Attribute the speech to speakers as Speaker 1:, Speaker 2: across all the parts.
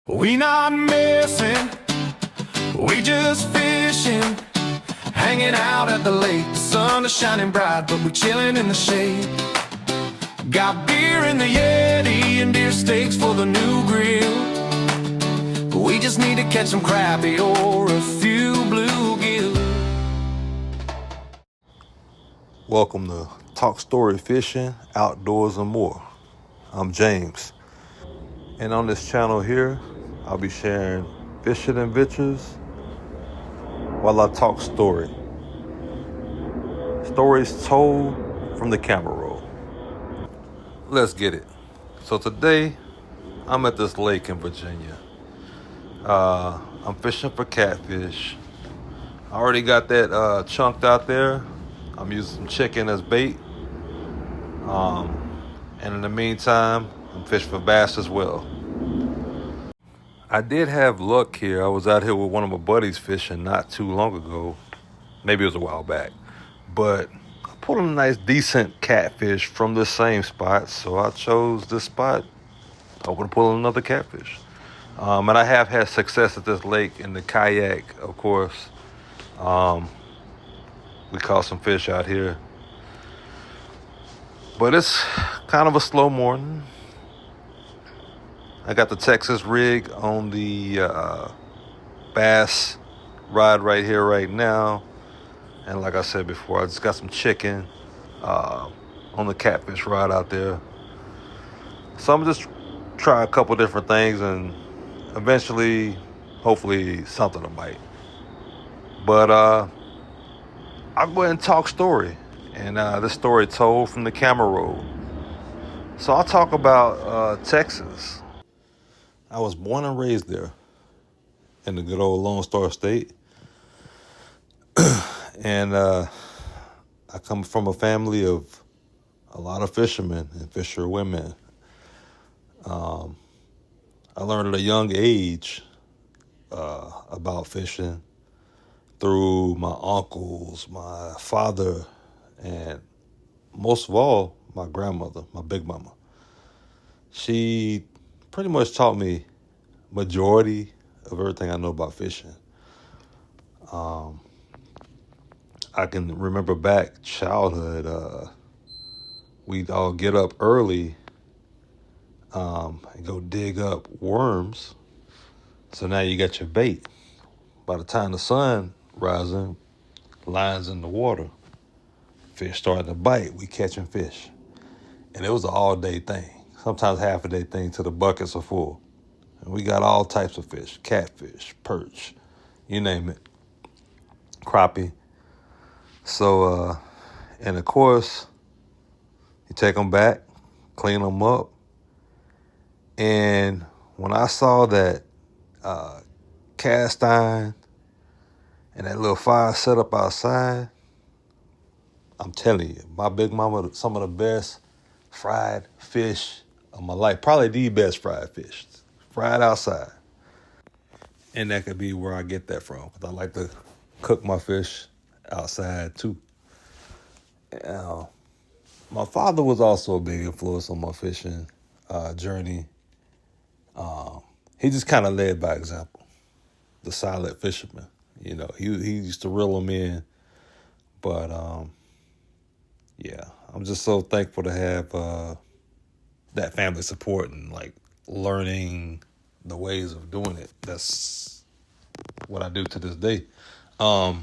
Speaker 1: We not missing, we just fishing, hanging out at the lake. The sun is shining bright, but we're chilling in the shade. Got beer in the Yeti and deer steaks for the new grill. We just need to catch some crappie or a few bluegill.
Speaker 2: Welcome to Talk Story Fishing, Outdoors and More. I'm James. And on this channel here, I'll be sharing fishing adventures while I talk story. Stories told from the camera roll. Let's get it. So today, I'm at this lake in Virginia. I'm fishing for catfish. I already got that chunked out there. I'm using some chicken as bait. And in the meantime, I'm fishing for bass as well. I did have luck here. I was out here with one of my buddies fishing not too long ago. Maybe it was a while back. But I pulled a nice, decent catfish from the same spot. So I chose this spot, hoping to pull another catfish. And I have had success at this lake in the kayak, of course. We caught some fish out here. But it's kind of a slow morning. I got the Texas rig on the bass rod right here, right now. And like I said before, I just got some chicken on the catfish rod out there. So I'm just try a couple different things and eventually, hopefully, something will bite. But I'll go ahead and talk story. And this story told from the camera roll. So I'll talk about Texas. I was born and raised there in the good old Lone Star State. And I come from a family of a lot of fishermen and fisher women. I learned at a young age about fishing through my uncles, my father, and most of all, my grandmother, my big mama. She pretty much taught me majority of everything I know about fishing. I can remember back childhood, we'd all get up early and go dig up worms. So now you got your bait. By the time the sun rising, lines in the water, fish starting to bite, we catching fish. And it was an all-day thing. Sometimes half a day thing till the buckets are full. And we got all types of fish, catfish, perch, you name it, crappie. So, and of course, you take them back, clean them up. And when I saw that cast iron and that little fire set up outside, I'm telling you, my big mama, some of the best fried fish of my life. Probably the best fried fish. Fried outside. And that could be where I get that from. Because I like to cook my fish outside too. My father was also a big influence on my fishing journey. He just kind of led by example. The silent fisherman. You know, he used to reel them in. But yeah, I'm just so thankful to have that family support and like learning the ways of doing it. That's what I do to this day. But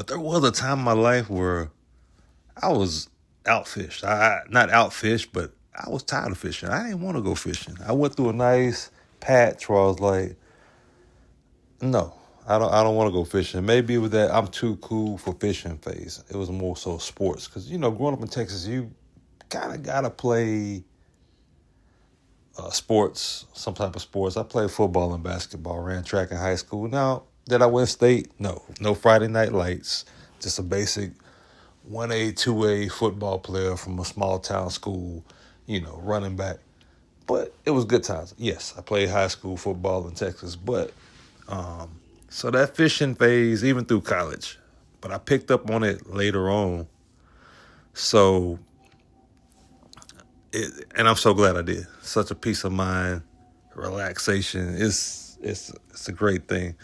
Speaker 2: there was a time in my life where I was outfished. Not outfished, but I was tired of fishing. I didn't want to go fishing. I went through a nice patch where I was like, no, I don't want to go fishing. Maybe it was that I'm too cool for fishing phase. It was more so sports. Because, you know, growing up in Texas, you kind of got to play sports, some type of sports. I played football and basketball, ran track in high school. Now, did I win state? No Friday night lights. Just a basic 1A, 2A football player from a small town school, you know, running back. But it was good times. Yes, I played high school football in Texas. But so that fishing phase, even through college, but I picked up on it later on. So, and I'm so glad I did. Such a peace of mind relaxation. It's a great thing.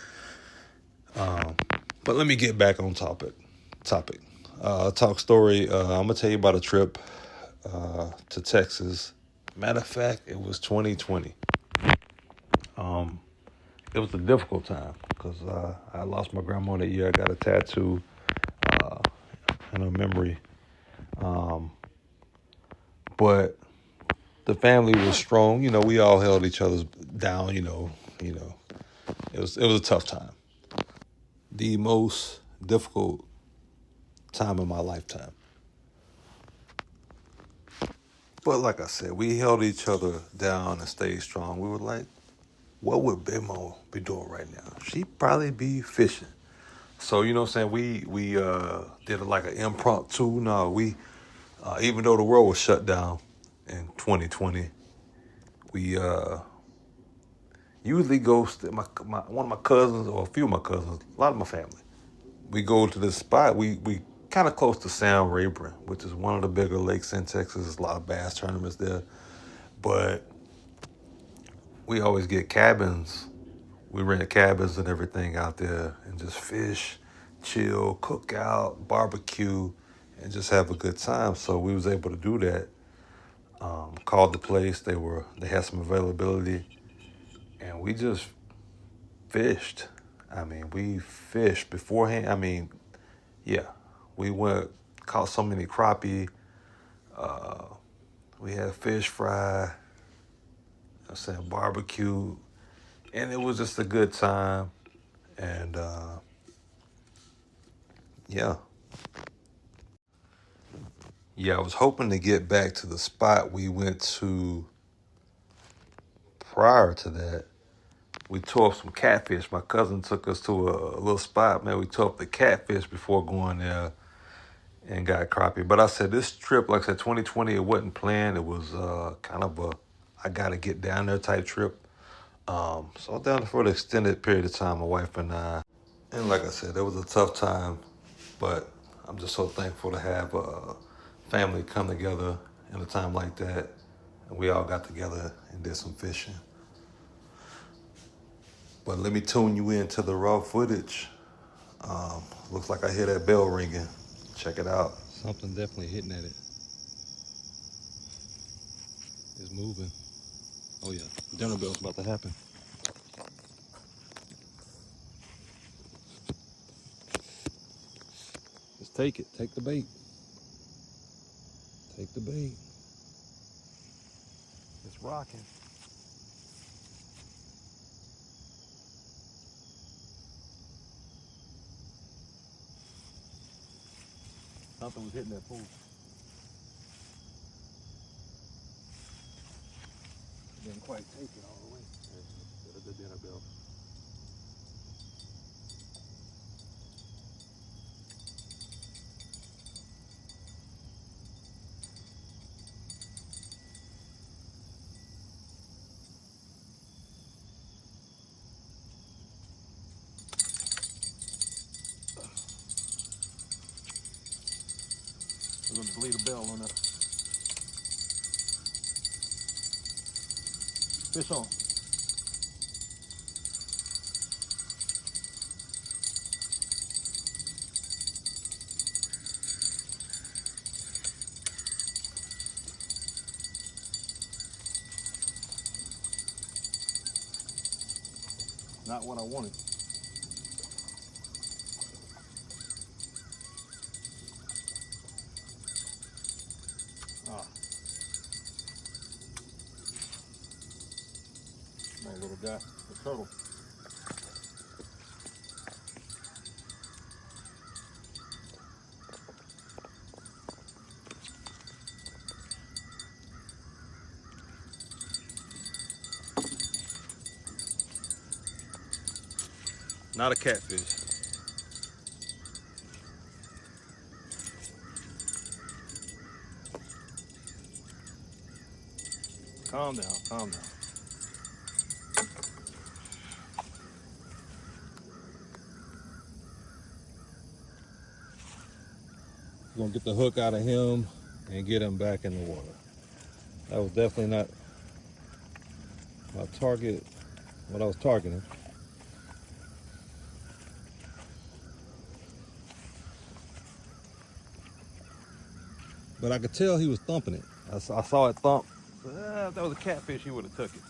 Speaker 2: But let me get back on topic. Talk story. I'm gonna tell you about a trip to Texas. Matter of fact, it was 2020. It was a difficult time because I lost my grandma that year. I got a tattoo uh, in her memory. Um, but the family was strong. You know, we all held each other's down. It was a tough time. The most difficult time in my lifetime. But like I said, we held each other down and stayed strong. We were like, what would Big Mo be doing right now? She'd probably be fishing. So you know what I'm saying? We did like an impromptu. No, we even though the world was shut down in 2020, we usually go one of my cousins or a few of my cousins, a lot of my family. We go to this spot. We kind of close to San Rayburn, which is one of the bigger lakes in Texas. There's a lot of bass tournaments there, but we always get cabins. We rent cabins and everything out there and just fish, chill, cook out, barbecue, and just have a good time. So we was able to do that. Called the place. They had some availability, and we just fished. I mean, we fished beforehand. I mean, yeah, we went caught so many crappie. Uh, we had fish fry. I'm saying barbecue, and it was just a good time. And yeah, yeah, I was hoping to get back to the spot we went to prior to that. We tore up some catfish. My cousin took us to a little spot. Man, we tore up the catfish before going there and got crappie. But I said this trip, like I said, 2020, it wasn't planned. It was kind of a I gotta get down there type trip. So I was down there for an extended period of time, my wife and I. And like I said, it was a tough time, but I'm just so thankful to have family come together in a time like that. And we all got together and did some fishing. But let me tune you into the raw footage. Looks like I hear that bell ringing. Check it out. Something definitely hitting at it. It's moving. Oh yeah, dinner bell's about to happen. Just take it. Take the bait. Take the bait. It's rocking. Something was hitting that pool. Didn't quite take it all the way. There's a good dinner bell. We're gonna bleed a bell on that. Fish on. Not what I wanted. Ah, my little guy, the turtle. Not a catfish. Calm down, calm down. We're gonna get the hook out of him and get him back in the water. That was definitely not my target, what I was targeting. But I could tell he was thumping it. I saw it thump. If that was a catfish, he would have took it.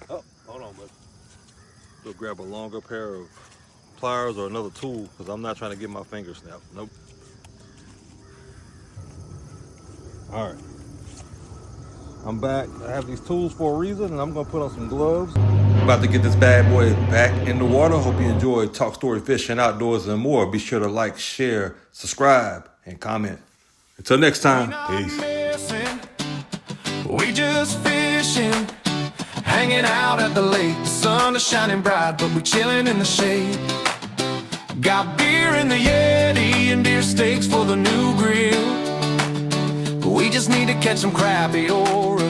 Speaker 2: Oh, hold on, bud. Go grab a longer pair of pliers or another tool because I'm not trying to get my finger snapped. Nope. All right. I'm back. I have these tools for a reason, and I'm gonna put on some gloves. About to get this bad boy back in the water. Hope you enjoyed Talk Story Fishing, Outdoors, and more. Be sure to like, share, subscribe, and comment. Until next time, peace.
Speaker 1: Missing. We just fishing, hanging out at the lake. The sun is shining bright, but we're chilling in the shade. Got beer in the Yeti and deer steaks for the new grill. We just need to catch some crappie or